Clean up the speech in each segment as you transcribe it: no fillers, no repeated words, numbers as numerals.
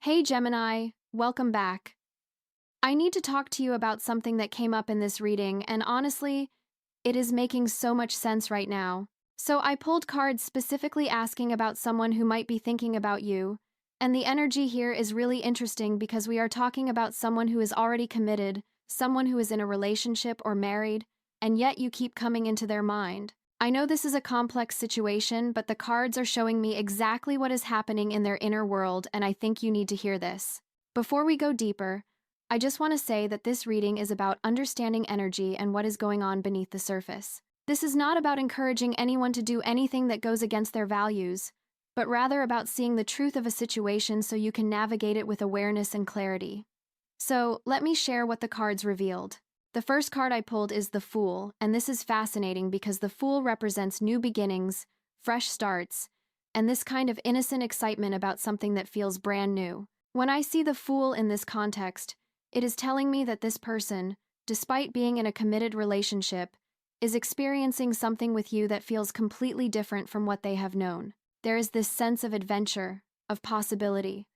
Hey Gemini, welcome back. I need to talk to you about something that came up in this reading, and honestly, it is making so much sense right now. So I pulled cards specifically asking about someone who might be thinking about you, and the energy here is really interesting because we are talking about someone who is already committed, someone who is in a relationship or married, and yet you keep coming into their mind. I know this is a complex situation, but the cards are showing me exactly what is happening in their inner world, and I think you need to hear this. Before we go deeper, I just want to say that this reading is about understanding energy and what is going on beneath the surface. This is not about encouraging anyone to do anything that goes against their values, but rather about seeing the truth of a situation so you can navigate it with awareness and clarity. So, let me share what the cards revealed. The first card I pulled is the Fool, and this is fascinating because the Fool represents new beginnings, fresh starts, and this kind of innocent excitement about something that feels brand new. When I see the Fool in this context, it is telling me that this person, despite being in a committed relationship, is experiencing something with you that feels completely different from what they have known. There is this sense of adventure, of possibility,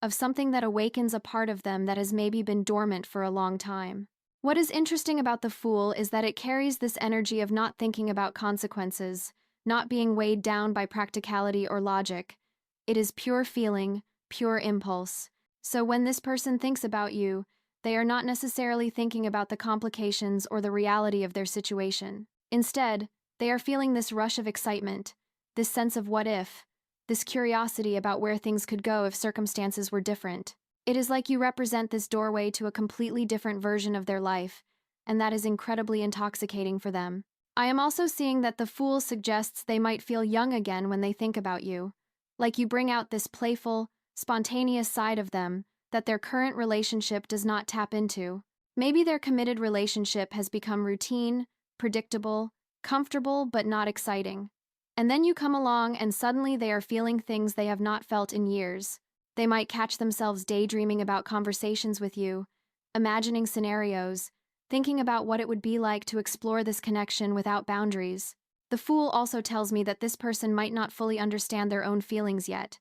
of something that awakens a part of them that has maybe been dormant for a long time. What is interesting about the Fool is that it carries this energy of not thinking about consequences, not being weighed down by practicality or logic. It is pure feeling, pure impulse. So when this person thinks about you, they are not necessarily thinking about the complications or the reality of their situation. Instead, they are feeling this rush of excitement, this sense of what if, this curiosity about where things could go if circumstances were different. It is like you represent this doorway to a completely different version of their life, and that is incredibly intoxicating for them. I am also seeing that the Fool suggests they might feel young again when they think about you, like you bring out this playful, spontaneous side of them that their current relationship does not tap into. Maybe their committed relationship has become routine, predictable, comfortable, but not exciting. And then you come along and suddenly they are feeling things they have not felt in years. They might catch themselves daydreaming about conversations with you, imagining scenarios, thinking about what it would be like to explore this connection without boundaries. The Fool also tells me that this person might not fully understand their own feelings yet.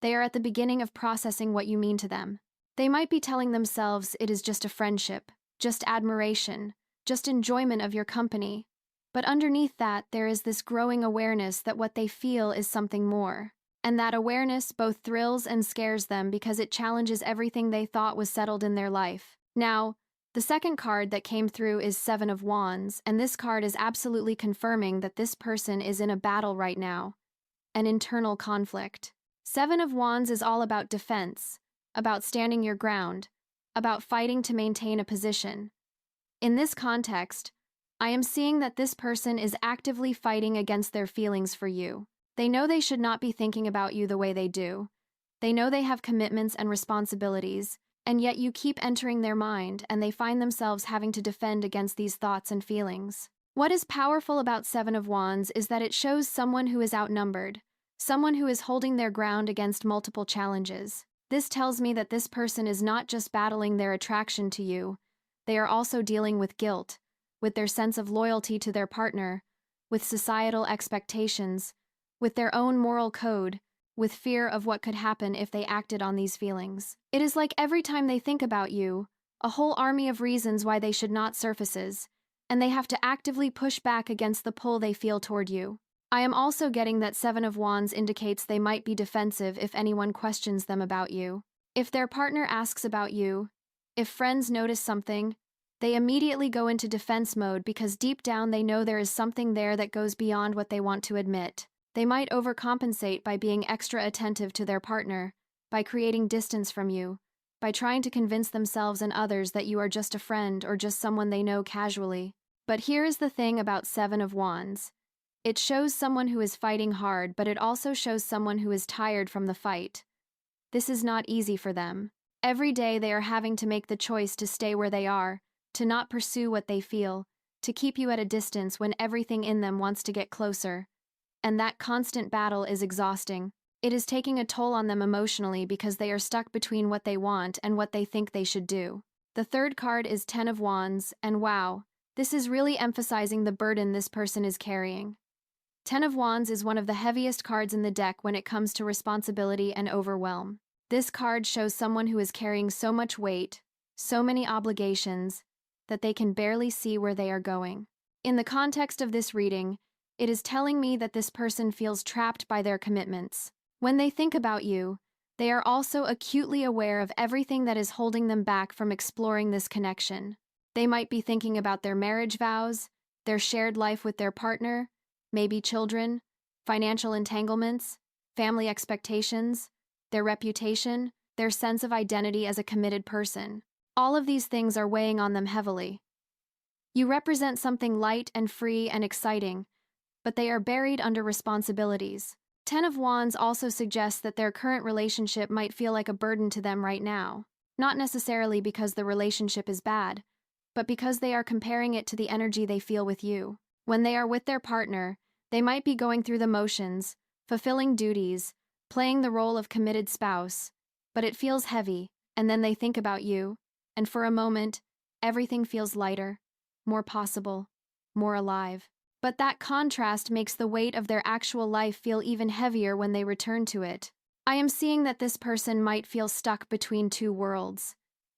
They are at the beginning of processing what you mean to them. They might be telling themselves it is just a friendship, just admiration, just enjoyment of your company. But underneath that, there is this growing awareness that what they feel is something more. And that awareness both thrills and scares them because it challenges everything they thought was settled in their life. Now, the second card that came through is Seven of Wands, and this card is absolutely confirming that this person is in a battle right now, an internal conflict. Seven of Wands is all about defense, about standing your ground, about fighting to maintain a position. In this context, I am seeing that this person is actively fighting against their feelings for you. They know they should not be thinking about you the way they do. They know they have commitments and responsibilities, and yet you keep entering their mind and they find themselves having to defend against these thoughts and feelings. What is powerful about Seven of Wands is that it shows someone who is outnumbered, someone who is holding their ground against multiple challenges. This tells me that this person is not just battling their attraction to you, they are also dealing with guilt, with their sense of loyalty to their partner, with societal expectations, with their own moral code, with fear of what could happen if they acted on these feelings. It is like every time they think about you, a whole army of reasons why they should not surfaces, and they have to actively push back against the pull they feel toward you. I am also getting that Seven of Wands indicates they might be defensive if anyone questions them about you. If their partner asks about you, if friends notice something, they immediately go into defense mode because deep down they know there is something there that goes beyond what they want to admit. They might overcompensate by being extra attentive to their partner, by creating distance from you, by trying to convince themselves and others that you are just a friend or just someone they know casually. But here is the thing about Seven of Wands. It shows someone who is fighting hard, but it also shows someone who is tired from the fight. This is not easy for them. Every day they are having to make the choice to stay where they are, to not pursue what they feel, to keep you at a distance when everything in them wants to get closer. And that constant battle is exhausting. It is taking a toll on them emotionally because they are stuck between what they want and what they think they should do. The third card is Ten of Wands, and wow, this is really emphasizing the burden this person is carrying. Ten of Wands is one of the heaviest cards in the deck when it comes to responsibility and overwhelm. This card shows someone who is carrying so much weight, so many obligations, that they can barely see where they are going. In the context of this reading, it is telling me that this person feels trapped by their commitments. When they think about you, they are also acutely aware of everything that is holding them back from exploring this connection. They might be thinking about their marriage vows, their shared life with their partner, maybe children, financial entanglements, family expectations, their reputation, their sense of identity as a committed person. All of these things are weighing on them heavily. You represent something light and free and exciting, but they are buried under responsibilities. Ten of Wands also suggests that their current relationship might feel like a burden to them right now. Not necessarily because the relationship is bad, but because they are comparing it to the energy they feel with you. When they are with their partner, they might be going through the motions, fulfilling duties, playing the role of committed spouse, but it feels heavy, and then they think about you, and for a moment, everything feels lighter, more possible, more alive. But that contrast makes the weight of their actual life feel even heavier when they return to it. I am seeing that this person might feel stuck between two worlds.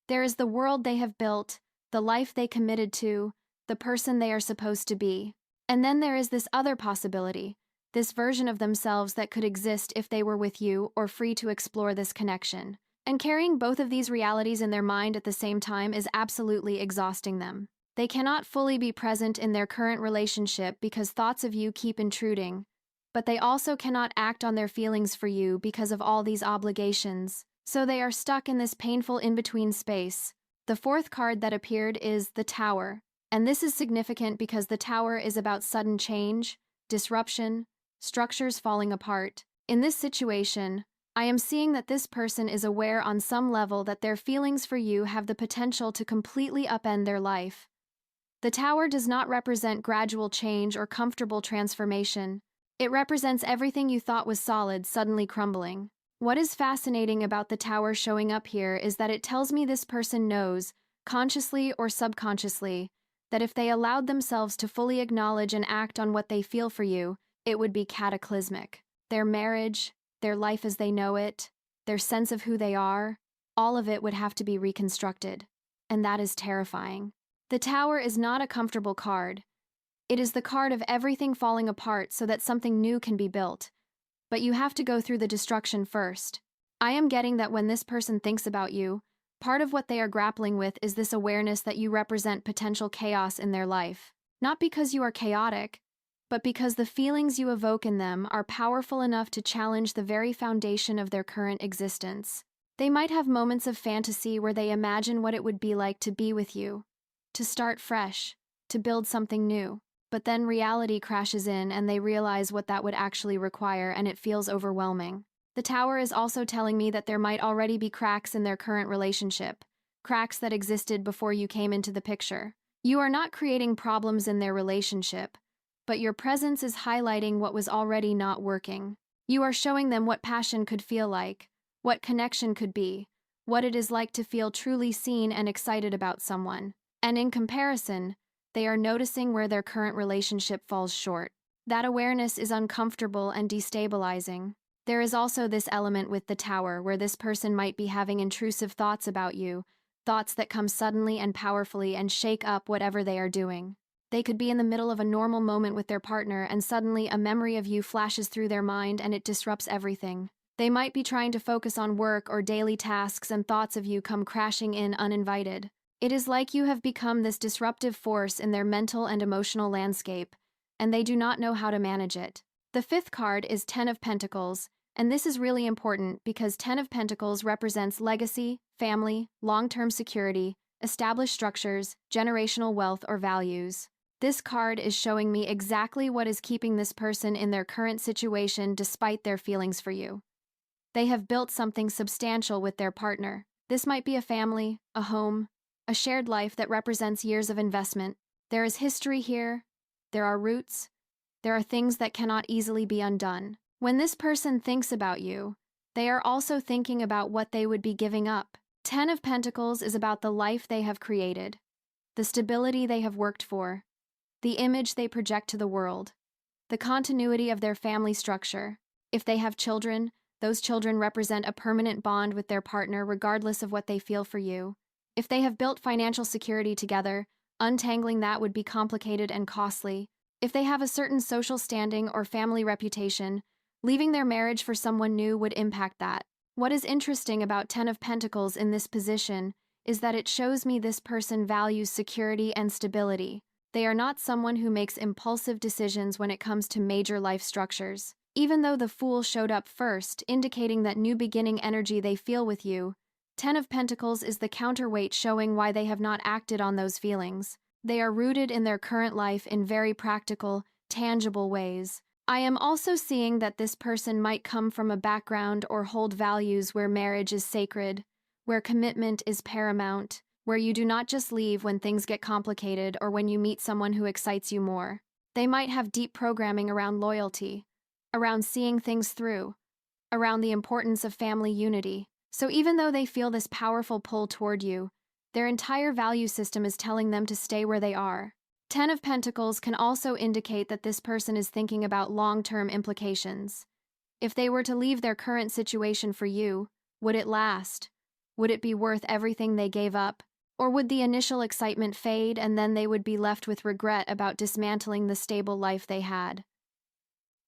There is the world they have built, the life they committed to, the person they are supposed to be. And then there is this other possibility, this version of themselves that could exist if they were with you or free to explore this connection. And carrying both of these realities in their mind at the same time is absolutely exhausting them. They cannot fully be present in their current relationship because thoughts of you keep intruding, but they also cannot act on their feelings for you because of all these obligations. So they are stuck in this painful in-between space. The fourth card that appeared is the Tower, and this is significant because the Tower is about sudden change, disruption, structures falling apart. In this situation, I am seeing that this person is aware on some level that their feelings for you have the potential to completely upend their life. The Tower does not represent gradual change or comfortable transformation. It represents everything you thought was solid suddenly crumbling. What is fascinating about the Tower showing up here is that it tells me this person knows, consciously or subconsciously, that if they allowed themselves to fully acknowledge and act on what they feel for you, it would be cataclysmic. Their marriage, their life as they know it, their sense of who they are, all of it would have to be reconstructed. And that is terrifying. The Tower is not a comfortable card. It is the card of everything falling apart so that something new can be built. But you have to go through the destruction first. I am getting that when this person thinks about you, part of what they are grappling with is this awareness that you represent potential chaos in their life. Not because you are chaotic, but because the feelings you evoke in them are powerful enough to challenge the very foundation of their current existence. They might have moments of fantasy where they imagine what it would be like to be with you, to start fresh, to build something new. But then reality crashes in and they realize what that would actually require, and it feels overwhelming. The Tower is also telling me that there might already be cracks in their current relationship, cracks that existed before you came into the picture. You are not creating problems in their relationship, but your presence is highlighting what was already not working. You are showing them what passion could feel like, what connection could be, what it is like to feel truly seen and excited about someone. And in comparison, they are noticing where their current relationship falls short. That awareness is uncomfortable and destabilizing. There is also this element with the Tower where this person might be having intrusive thoughts about you, thoughts that come suddenly and powerfully and shake up whatever they are doing. They could be in the middle of a normal moment with their partner and suddenly a memory of you flashes through their mind and it disrupts everything. They might be trying to focus on work or daily tasks and thoughts of you come crashing in uninvited. It is like you have become this disruptive force in their mental and emotional landscape, and they do not know how to manage it. The fifth card is Ten of Pentacles, and this is really important because Ten of Pentacles represents legacy, family, long-term security, established structures, generational wealth, or values. This card is showing me exactly what is keeping this person in their current situation despite their feelings for you. They have built something substantial with their partner. This might be a family, a home, a shared life that represents years of investment. There is history here, there are roots, there are things that cannot easily be undone. When this person thinks about you, they are also thinking about what they would be giving up. Ten of Pentacles is about the life they have created, the stability they have worked for, the image they project to the world, the continuity of their family structure. If they have children, Those children represent a permanent bond with their partner regardless of what they feel for you. If they have built financial security together, untangling that would be complicated and costly. If they have a certain social standing or family reputation, leaving their marriage for someone new would impact that. What is interesting about Ten of Pentacles in this position is that it shows me this person values security and stability. They are not someone who makes impulsive decisions when it comes to major life structures. Even though the Fool showed up first, indicating that new beginning energy they feel with you, Ten of Pentacles is the counterweight showing why they have not acted on those feelings. They are rooted in their current life in very practical, tangible ways. I am also seeing that this person might come from a background or hold values where marriage is sacred, where commitment is paramount, where you do not just leave when things get complicated or when you meet someone who excites you more. They might have deep programming around loyalty, around seeing things through, around the importance of family unity. So even though they feel this powerful pull toward you, their entire value system is telling them to stay where they are. Ten of Pentacles can also indicate that this person is thinking about long-term implications. If they were to leave their current situation for you, would it last? Would it be worth everything they gave up? Or would the initial excitement fade and then they would be left with regret about dismantling the stable life they had?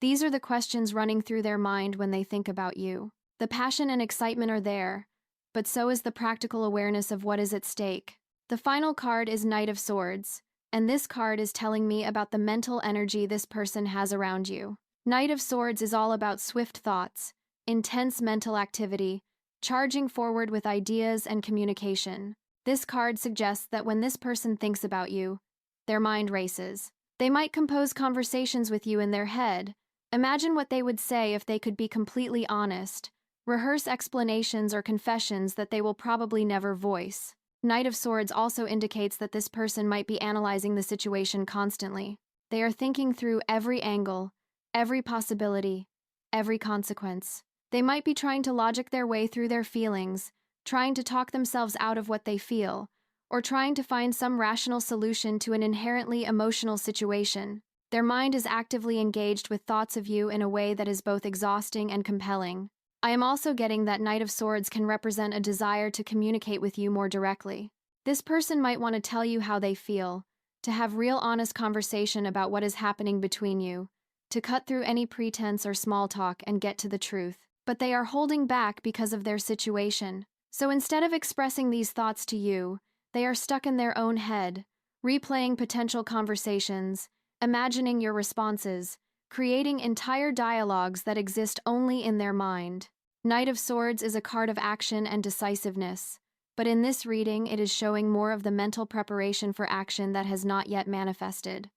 These are the questions running through their mind when they think about you. The passion and excitement are there, but so is the practical awareness of what is at stake. The final card is Knight of Swords, and this card is telling me about the mental energy this person has around you. Knight of Swords is all about swift thoughts, intense mental activity, charging forward with ideas and communication. This card suggests that when this person thinks about you, their mind races. They might compose conversations with you in their head. Imagine what they would say if they could be completely honest. Rehearse explanations or confessions that they will probably never voice. Knight of Swords also indicates that this person might be analyzing the situation constantly. They are thinking through every angle, every possibility, every consequence. They might be trying to logic their way through their feelings, trying to talk themselves out of what they feel, or trying to find some rational solution to an inherently emotional situation. Their mind is actively engaged with thoughts of you in a way that is both exhausting and compelling. I am also getting that Knight of Swords can represent a desire to communicate with you more directly. This person might want to tell you how they feel, to have real honest conversation about what is happening between you, to cut through any pretense or small talk and get to the truth. But they are holding back because of their situation. So instead of expressing these thoughts to you, they are stuck in their own head, replaying potential conversations, imagining your responses, creating entire dialogues that exist only in their mind. Knight of Swords is a card of action and decisiveness, but in this reading it is showing more of the mental preparation for action that has not yet manifested.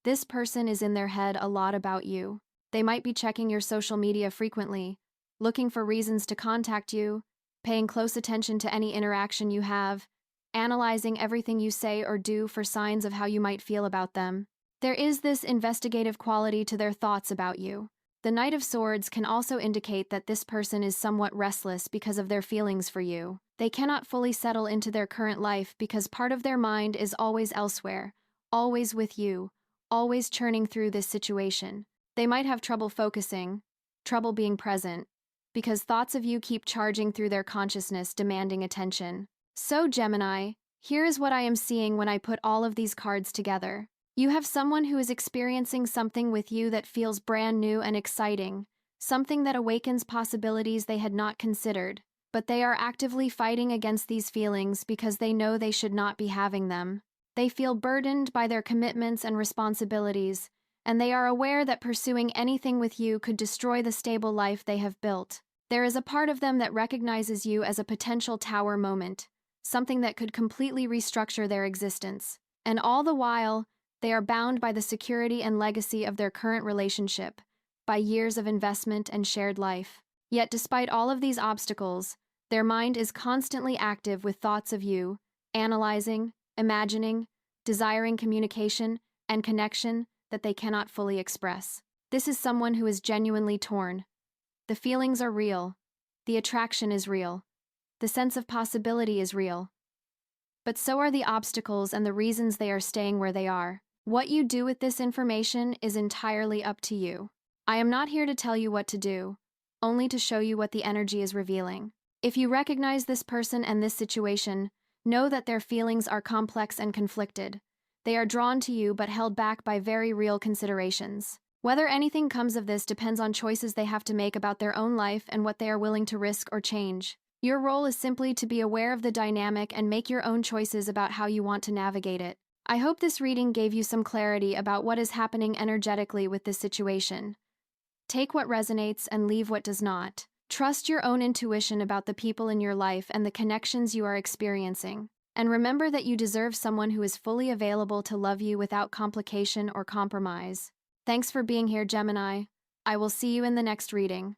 This person is in their head a lot about you. They might be checking your social media frequently, looking for reasons to contact you, paying close attention to any interaction you have, analyzing everything you say or do for signs of how you might feel about them. There is this investigative quality to their thoughts about you. The Knight of Swords can also indicate that this person is somewhat restless because of their feelings for you. They cannot fully settle into their current life because part of their mind is always elsewhere, always with you, always churning through this situation. They might have trouble focusing, trouble being present, because thoughts of you keep charging through their consciousness, demanding attention. So, Gemini, here is what I am seeing when I put all of these cards together. You have someone who is experiencing something with you that feels brand new and exciting, something that awakens possibilities they had not considered, but they are actively fighting against these feelings because they know they should not be having them. They feel burdened by their commitments and responsibilities, and they are aware that pursuing anything with you could destroy the stable life they have built. There is a part of them that recognizes you as a potential tower moment, something that could completely restructure their existence. And all the while, they are bound by the security and legacy of their current relationship, by years of investment and shared life. Yet despite all of these obstacles, their mind is constantly active with thoughts of you, analyzing, imagining, desiring communication and connection that they cannot fully express. This is someone who is genuinely torn. The feelings are real. The attraction is real. The sense of possibility is real. But so are the obstacles and the reasons they are staying where they are. What you do with this information is entirely up to you. I am not here to tell you what to do, only to show you what the energy is revealing. If you recognize this person and this situation, know that their feelings are complex and conflicted. They are drawn to you but held back by very real considerations. Whether anything comes of this depends on choices they have to make about their own life and what they are willing to risk or change. Your role is simply to be aware of the dynamic and make your own choices about how you want to navigate it. I hope this reading gave you some clarity about what is happening energetically with this situation. Take what resonates and leave what does not. Trust your own intuition about the people in your life and the connections you are experiencing. And remember that you deserve someone who is fully available to love you without complication or compromise. Thanks for being here, Gemini. I will see you in the next reading.